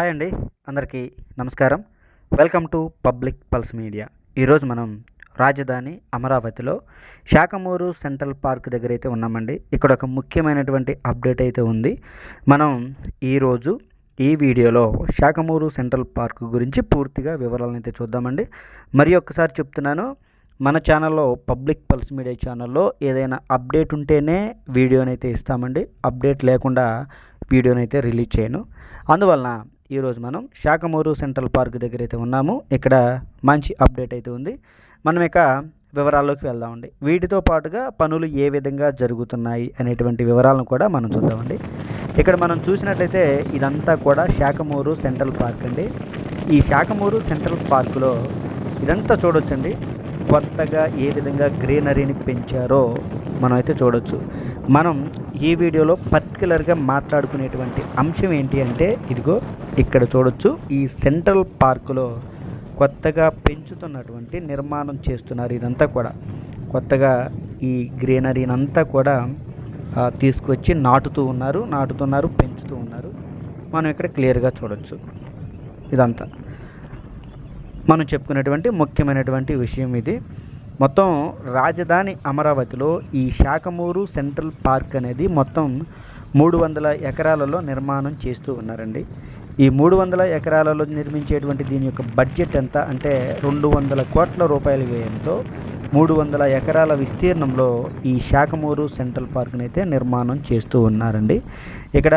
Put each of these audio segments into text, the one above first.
Hi అండి, అందరికీ నమస్కారం. Welcome to public pulse media. ఈరోజు మనం రాజధాని అమరావతిలో శాఖమూరు సెంట్రల్ పార్క్ దగ్గర అయితే ఉన్నామండి. ఇక్కడ ఒక ముఖ్యమైనటువంటి అప్డేట్ అయితే ఉంది. మనం ఈరోజు ఈ వీడియోలో శాఖమూరు సెంట్రల్ పార్క్ గురించి పూర్తిగా వివరాలను అయితే చూద్దామండి. మరి ఒక్కసారి చెప్తున్నాను, మన ఛానల్లో పబ్లిక్ పల్స్ మీడియా ఛానల్లో ఏదైనా అప్డేట్ ఉంటేనే వీడియోనైతే ఇస్తామండి. అప్డేట్ లేకుండా వీడియోనైతే రిలీజ్ చేయను. అందువలన ఈరోజు మనం శాఖమూరు సెంట్రల్ పార్క్ దగ్గర అయితే ఉన్నాము. ఇక్కడ మంచి అప్డేట్ అయితే ఉంది. మనం ఇక వివరాల్లోకి వెళ్దామండి. వీటితో పాటుగా పనులు ఏ విధంగా జరుగుతున్నాయి అనేటువంటి వివరాలను కూడా మనం చూద్దామండి. ఇక్కడ మనం చూసినట్లయితే ఇదంతా కూడా శాఖమూరు సెంట్రల్ పార్క్ అండి. ఈ శాఖమూరు సెంట్రల్ పార్కులో ఇదంతా చూడొచ్చండి. కొత్తగా ఏ విధంగా గ్రీనరీని పెంచారో మనం అయితే చూడొచ్చు. మనం ఈ వీడియోలో పర్టికులర్గా మాట్లాడుకునేటువంటి అంశం ఏంటి అంటే, ఇదిగో ఇక్కడ చూడొచ్చు, ఈ సెంట్రల్ పార్కులో కొత్తగా పెంచుతున్నటువంటి నిర్మాణం చేస్తున్నారు. ఇదంతా కూడా కొత్తగా ఈ గ్రీనరీని అంతా కూడా తీసుకొచ్చి నాటుతున్నారు, పెంచుతూ ఉన్నారు. మనం ఇక్కడ క్లియర్గా చూడొచ్చు. ఇదంతా మనం చెప్పుకునేటువంటి ముఖ్యమైనటువంటి విషయం ఇది. మొత్తం రాజధాని అమరావతిలో ఈ శాఖమూరు సెంట్రల్ పార్క్ అనేది మొత్తం 300 ఎకరాలలో నిర్మాణం చేస్తూ ఉన్నారండి. ఈ 300 ఎకరాలలో నిర్మించేటువంటి దీని యొక్క బడ్జెట్ ఎంత అంటే 200 కోట్ల రూపాయల వ్యయంతో 300 ఎకరాల విస్తీర్ణంలో ఈ శాఖమూరు సెంట్రల్ పార్క్ని అయితే నిర్మాణం చేస్తూ ఉన్నారండి. ఇక్కడ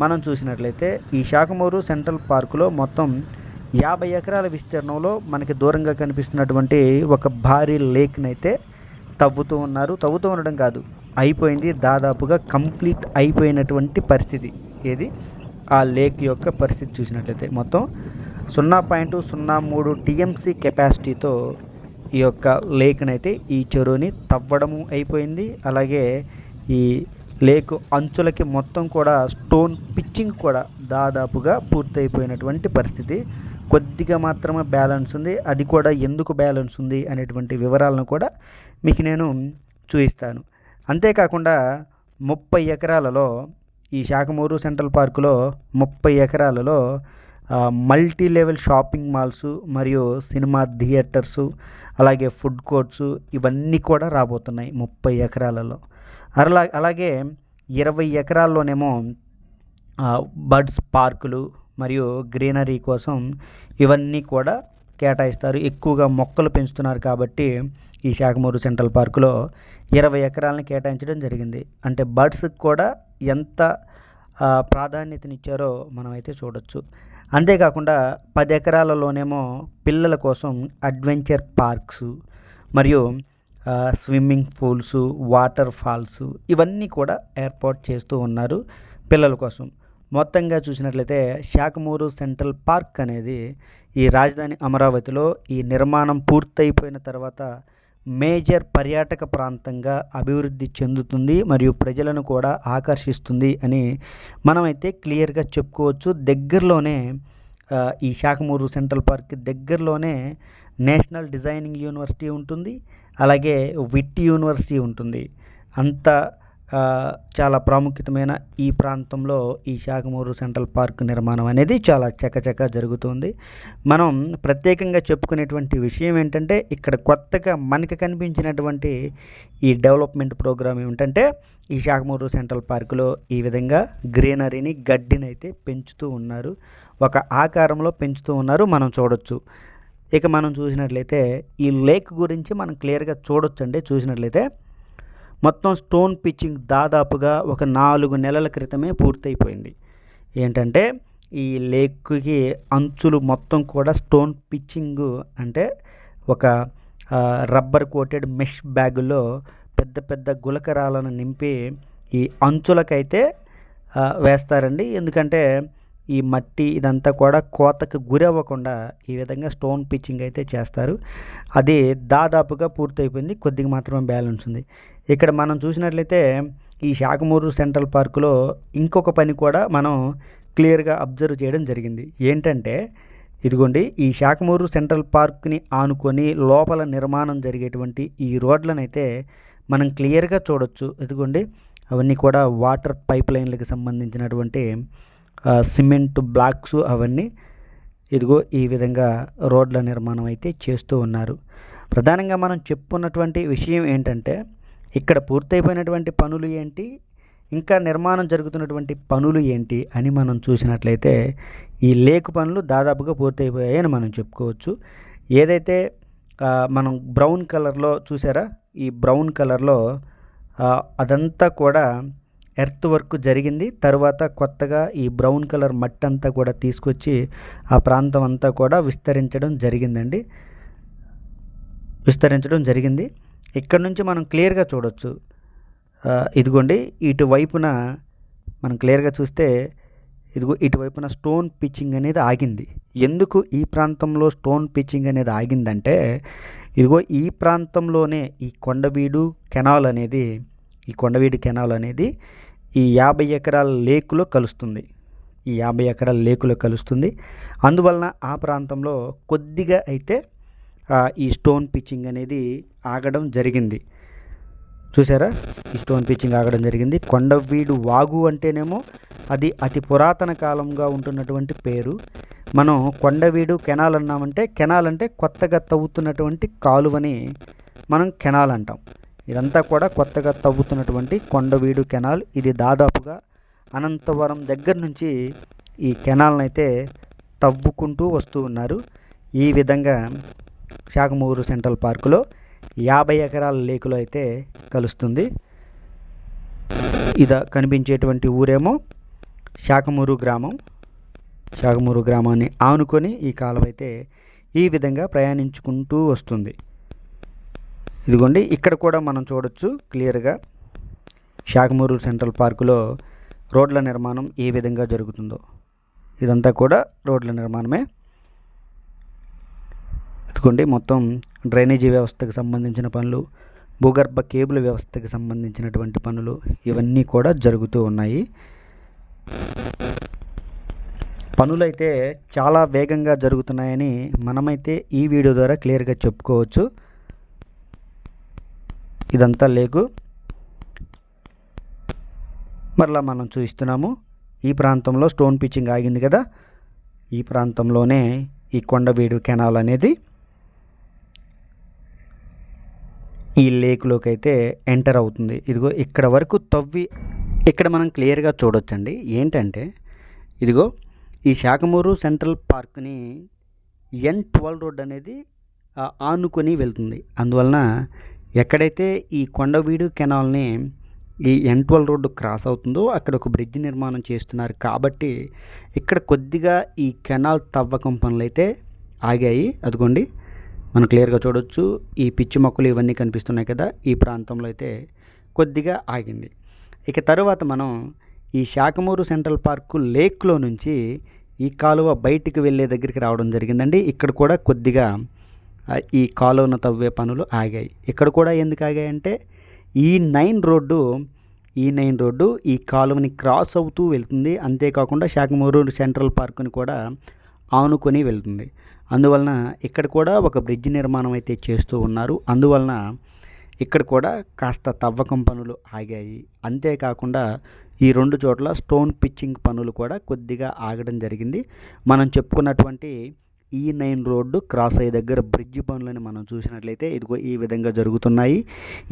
మనం చూసినట్లయితే ఈ శాఖమూరు సెంట్రల్ పార్కులో మొత్తం 50 ఎకరాల విస్తీర్ణంలో మనకి దూరంగా కనిపిస్తున్నటువంటి ఒక భారీ లేక్ని అయితే తవ్వుతూ ఉండడం కాదు, అయిపోయింది, దాదాపుగా కంప్లీట్ అయిపోయినటువంటి పరిస్థితి. ఏది ఆ లేక్ యొక్క పరిస్థితి చూసినట్లయితే మొత్తం 0.03 టీఎంసీ కెపాసిటీతో ఈ యొక్క లేక్ని అయితే, ఈ చెరువుని తవ్వడము అయిపోయింది. అలాగే ఈ లేక్ అంచులకి మొత్తం కూడా స్టోన్ పిచ్చింగ్ కూడా దాదాపుగా పూర్తయిపోయినటువంటి పరిస్థితి. కొద్దిగా మాత్రమే బ్యాలెన్స్ ఉంది. అది కూడా ఎందుకు బ్యాలెన్స్ ఉంది అనేటువంటి వివరాలను కూడా మీకు నేను చూపిస్తాను. అంతేకాకుండా 30 ఎకరాలలో ఈ శాఖమూరు సెంట్రల్ పార్కులో 30 ఎకరాలలో మల్టీ లెవెల్ షాపింగ్ మాల్స్ మరియు సినిమా థియేటర్సు, అలాగే ఫుడ్ కోర్ట్స్ ఇవన్నీ కూడా రాబోతున్నాయి 30 ఎకరాలలో. అలాగే 20 ఎకరాల్లోనేమో బర్డ్స్ పార్కులు మరియు గ్రీనరీ కోసం ఇవన్నీ కూడా కేటాయిస్తారు. ఎక్కువగా మొక్కలు పెంచుతున్నారు కాబట్టి ఈ శాఖమూరు సెంట్రల్ పార్కులో 20 ఎకరాలను కేటాయించడం జరిగింది. అంటే బర్డ్స్కి కూడా ఎంత ప్రాధాన్యతనిచ్చారో మనం అయితే చూడొచ్చు. అంతేకాకుండా 10 ఎకరాలలోనేమో పిల్లల కోసం అడ్వెంచర్ పార్క్స్ మరియు స్విమ్మింగ్ పూల్స్, వాటర్ ఫాల్స్ ఇవన్నీ కూడా ఏర్పాటు చేస్తూ ఉన్నారు పిల్లల కోసం. మొత్తంగా చూసినట్లయితే శాఖమూరు సెంట్రల్ పార్క్ అనేది ఈ రాజధాని అమరావతిలో ఈ నిర్మాణం పూర్తయిపోయిన తర్వాత మేజర్ పర్యాటక ప్రాంతంగా అభివృద్ధి చెందుతుంది మరియు ప్రజలను కూడా ఆకర్షిస్తుంది అని మనమైతే క్లియర్గా చెప్పుకోవచ్చు. దగ్గరలోనే ఈ శాఖమూరు సెంట్రల్ పార్క్ దగ్గరలోనే నేషనల్ డిజైనింగ్ యూనివర్సిటీ ఉంటుంది, అలాగే విట్ యూనివర్సిటీ ఉంటుంది. అంత చాలా ప్రాముఖ్యతమైన ఈ ప్రాంతంలో ఈ శాఖమూరు సెంట్రల్ పార్క్ నిర్మాణం అనేది చాలా చకచకా జరుగుతుంది. మనం ప్రత్యేకంగా చెప్పుకునేటువంటి విషయం ఏంటంటే, ఇక్కడ కొత్తగా మనకి కనిపించినటువంటి ఈ డెవలప్మెంట్ ప్రోగ్రామ్ ఏమిటంటే, ఈ శాఖమూరు సెంట్రల్ పార్కులో ఈ విధంగా గ్రీనరీని, గడ్డిని అయితే పెంచుతూ ఉన్నారు, ఒక ఆకారంలో పెంచుతూ ఉన్నారు, మనం చూడొచ్చు. ఇక మనం చూసినట్లయితే ఈ లేక్ గురించి మనం క్లియర్గా చూడొచ్చండి. చూసినట్లయితే మొత్తం స్టోన్ పిచ్చింగ్ దాదాపుగా ఒక 4 నెలల క్రితమే పూర్తయిపోయింది. ఏంటంటే ఈ లేక్కి అంచులు మొత్తం కూడా స్టోన్ పిచ్చింగ్, అంటే ఒక రబ్బర్ కోటెడ్ మెష్ బ్యాగులో పెద్ద పెద్ద గులకరాలను నింపి ఈ అంచులకైతే వేస్తారండి. ఎందుకంటే ఈ మట్టి ఇదంతా కూడా కోతకు గురవ్వకుండా ఈ విధంగా స్టోన్ పిచ్చింగ్ అయితే చేస్తారు. అది దాదాపుగా పూర్తయిపోయింది, కొద్దిగా మాత్రమే బ్యాలెన్స్ ఉంది. ఇక్కడ మనం చూసినట్లయితే ఈ శాఖమూరు సెంట్రల్ పార్కులో ఇంకొక పని కూడా మనం క్లియర్గా అబ్జర్వ్ చేయడం జరిగింది. ఏంటంటే ఇదిగోండి, ఈ శాఖమూరు సెంట్రల్ పార్క్ని ఆనుకొని లోపల నిర్మాణం జరిగేటువంటి ఈ రోడ్లను అయితే మనం క్లియర్గా చూడొచ్చు. ఇదిగోండి, అవన్నీ కూడా వాటర్ పైప్ లైన్లకు సంబంధించినటువంటి సిమెంట్ బ్లాక్స్ అవన్నీ ఇదిగో ఈ విధంగా రోడ్ల నిర్మాణం అయితే చేస్తూ ఉన్నారు. ప్రధానంగా మనం చెప్పుకున్నటువంటి విషయం ఏంటంటే ఇక్కడ పూర్తయిపోయినటువంటి పనులు ఏంటి, ఇంకా నిర్మాణం జరుగుతున్నటువంటి పనులు ఏంటి అని మనం చూసినట్లయితే ఈ లేక్ పనులు దాదాపుగా పూర్తయిపోయాయని మనం చెప్పుకోవచ్చు. ఏదైతే మనం బ్రౌన్ కలర్లో చూసారా, ఈ బ్రౌన్ కలర్లో అదంతా కూడా ఎర్త్ వర్క్ జరిగింది. తర్వాత కొత్తగా ఈ బ్రౌన్ కలర్ మట్టి అంతా కూడా తీసుకొచ్చి ఆ ప్రాంతం అంతా కూడా విస్తరించడం జరిగింది. ఇక్కడ నుంచి మనం క్లియర్గా చూడొచ్చు. ఇదిగోండి ఇటువైపున మనం క్లియర్గా చూస్తే ఇదిగో ఇటువైపున స్టోన్ పిచ్చింగ్ అనేది ఆగింది. ఎందుకు ఈ ప్రాంతంలో స్టోన్ పిచ్చింగ్ అనేది ఆగిందంటే ఇదిగో ఈ ప్రాంతంలోనే ఈ కొండవీడు కెనాల్ అనేది ఈ 50 ఎకరాల లేకులో కలుస్తుంది. అందువలన ఆ ప్రాంతంలో కొద్దిగా అయితే ఈ స్టోన్ పిచ్చింగ్ అనేది ఆగడం జరిగింది. చూసారా, ఈ స్టోన్ పిచ్చింగ్ ఆగడం జరిగింది. కొండవీడు వాగు అంటేనేమో అది అతి పురాతన కాలంగా ఉంటున్నటువంటి పేరు. మనం కొండవీడు కెనాల్ అన్నామంటే కెనాల్ అంటే కొత్తగా తవ్వుతున్నటువంటి కాలువని మనం కెనాల్ అంటాం. ఇదంతా కూడా కొత్తగా తవ్వుతున్నటువంటి కొండవీడు కెనాల్. ఇది దాదాపుగా అనంతవరం దగ్గర నుంచి ఈ కెనాల్ని అయితే తవ్వుకుంటూ వస్తూ ఉన్నారు. ఈ విధంగా శాఖమూరు సెంట్రల్ పార్కులో 50 ఎకరాల లేకులో అయితే కలుస్తుంది. కనిపించేటువంటి ఊరేమో శాఖమూరు గ్రామాన్ని ఆనుకొని ఈ కాలువ అయితే ఈ విధంగా ప్రయాణించుకుంటూ వస్తుంది. ఇదిగోండి ఇక్కడ కూడా మనం చూడొచ్చు క్లియర్గా శాఖమూరు సెంట్రల్ పార్కులో రోడ్ల నిర్మాణం ఏ విధంగా జరుగుతుందో. ఇదంతా కూడా రోడ్ల నిర్మాణమే. ఇదిగోండి మొత్తం డ్రైనేజీ వ్యవస్థకు సంబంధించిన పనులు, భూగర్భ కేబుల్ వ్యవస్థకి సంబంధించినటువంటి పనులు ఇవన్నీ కూడా జరుగుతూ ఉన్నాయి. పనులైతే చాలా వేగంగా జరుగుతున్నాయని మనమైతే ఈ వీడియో ద్వారా క్లియర్గా చెప్పుకోవచ్చు. ఇదంతా లేకు మరలా మనం చూస్తున్నాము. ఈ ప్రాంతంలో స్టోన్ పిచ్చింగ్ ఆగింది కదా, ఈ ప్రాంతంలోనే ఈ కొండవీడు కెనాల్ అనేది ఈ లేక్లోకి అయితే ఎంటర్ అవుతుంది. ఇదిగో ఇక్కడ వరకు ఇక్కడ మనం క్లియర్గా చూడొచ్చండి. ఏంటంటే ఇదిగో ఈ శాఖమూరు సెంట్రల్ పార్క్ని N12 రోడ్ అనేది ఆనుకొని వెళ్తుంది. అందువలన ఎక్కడైతే ఈ కొండవీడు కెనాల్ని ఈ N12 రోడ్డు క్రాస్ అవుతుందో అక్కడ ఒక బ్రిడ్జ్ నిర్మాణం చేస్తున్నారు. కాబట్టి ఇక్కడ కొద్దిగా ఈ కెనాల్ తవ్వకం పనులు అయితే ఆగాయి. అదిగోండి మనం క్లియర్గా చూడొచ్చు. ఈ పిచ్చి మొక్కలు ఇవన్నీ కనిపిస్తున్నాయి కదా, ఈ ప్రాంతంలో అయితే కొద్దిగా ఆగింది. ఇక తరువాత మనం ఈ శాఖమూరు సెంట్రల్ పార్కు లేక్లో నుంచి ఈ కాలువ బయటికి వెళ్ళే దగ్గరికి రావడం జరిగిందండి. ఇక్కడ కూడా కొద్దిగా ఈ కాలువను తవ్వే పనులు ఆగాయి. ఇక్కడ కూడా ఎందుకు ఆగాయంటే ఈ 9 రోడ్డు ఈ కాలువని క్రాస్ అవుతూ వెళ్తుంది. అంతేకాకుండా శాఖమూరు సెంట్రల్ పార్కుని కూడా ఆనుకొని వెళ్తుంది. అందువలన ఇక్కడ కూడా ఒక బ్రిడ్జ్ నిర్మాణం అయితే చేస్తూ ఉన్నారు. అందువలన ఇక్కడ కూడా కాస్త తవ్వకం పనులు ఆగాయి. అంతేకాకుండా ఈ 2 చోట్ల స్టోన్ పిచ్చింగ్ పనులు కూడా కొద్దిగా ఆగడం జరిగింది. మనం చెప్పుకున్నటువంటి ఈ 9 రోడ్డు క్రాస్ అయ్యే దగ్గర బ్రిడ్జి పనులని మనం చూసినట్లయితే ఇదిగో ఈ విధంగా జరుగుతున్నాయి.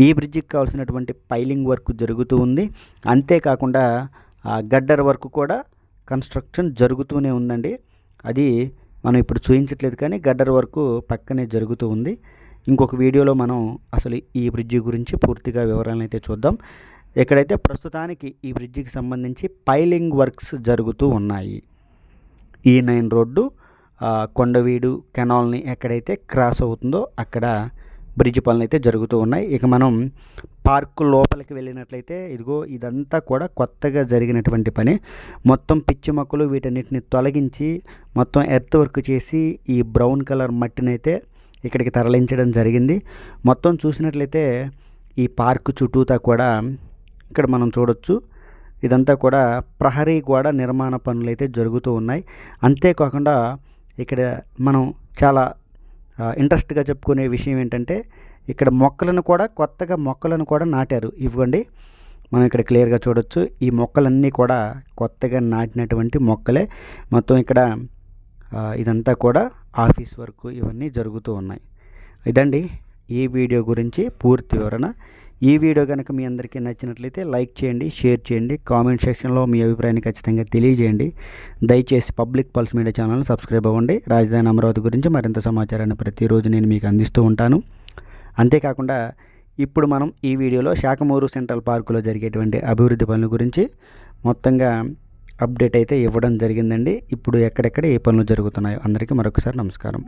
ఈ బ్రిడ్జికి కావాల్సినటువంటి పైలింగ్ వర్క్ జరుగుతూ ఉంది. అంతేకాకుండా గడ్డర్ వర్క్ కూడా కన్స్ట్రక్షన్ జరుగుతూనే ఉందండి. అది మనం ఇప్పుడు చూపించట్లేదు కానీ గడ్డర్ వర్క్ పక్కనే జరుగుతూ ఉంది. ఇంకొక వీడియోలో మనం అసలు ఈ బ్రిడ్జి గురించి పూర్తిగా వివరాలను అయితే చూద్దాం. ఎక్కడైతే ప్రస్తుతానికి ఈ బ్రిడ్జికి సంబంధించి పైలింగ్ వర్క్స్ జరుగుతూ ఉన్నాయి. ఈ 9 రోడ్డు కొండవీడు కెనాల్ని ఎక్కడైతే క్రాస్ అవుతుందో అక్కడ బ్రిడ్జ్ పనులు అయితే జరుగుతూ ఉన్నాయి. ఇక మనం పార్కు లోపలికి వెళ్ళినట్లయితే ఇదిగో ఇదంతా కూడా కొత్తగా జరిగినటువంటి పని. మొత్తం పిచ్చి మొక్కలు వీటన్నిటిని తొలగించి మొత్తం ఎర్త్ వర్క్ చేసి ఈ బ్రౌన్ కలర్ మట్టిని అయితే ఇక్కడికి తరలించడం జరిగింది. మొత్తం చూసినట్లయితే ఈ పార్కు చుట్టూతా కూడా ఇక్కడ మనం చూడొచ్చు. ఇదంతా కూడా ప్రహరీ గోడ నిర్మాణ పనులు అయితే జరుగుతూ ఉన్నాయి. అంతేకాకుండా ఇక్కడ మనం చాలా ఇంట్రెస్ట్గా చెప్పుకునే విషయం ఏంటంటే ఇక్కడ కొత్తగా మొక్కలను కూడా నాటారు. ఇవ్వండి మనం ఇక్కడ క్లియర్గా చూడొచ్చు. ఈ మొక్కలన్నీ కూడా కొత్తగా నాటినటువంటి మొక్కలే. మొత్తం ఇక్కడ ఇదంతా కూడా ఆఫీస్ వర్క్ ఇవన్నీ జరుగుతూ ఉన్నాయి. ఇదండి ఈ వీడియో గురించి పూర్తి వివరణ. ఈ వీడియో కనుక మీ అందరికీ నచ్చినట్లయితే లైక్ చేయండి, షేర్ చేయండి, కామెంట్ సెక్షన్లో మీ అభిప్రాయాన్ని ఖచ్చితంగా తెలియజేయండి. దయచేసి పబ్లిక్ పల్స్ మీడియా ఛానల్ని సబ్స్క్రైబ్ అవ్వండి. రాజధాని అమరావతి గురించి మరింత సమాచారాన్ని ప్రతిరోజు నేను మీకు అందిస్తూ ఉంటాను. అంతేకాకుండా ఇప్పుడు మనం ఈ వీడియోలో శాఖమూరు సెంట్రల్ పార్కులో జరిగేటువంటి అభివృద్ధి పనుల గురించి మొత్తంగా అప్డేట్ అయితే ఇవ్వడం జరిగిందండి. ఇప్పుడు ఎక్కడెక్కడ ఏ పనులు జరుగుతున్నాయో అందరికీ మరొకసారి నమస్కారం.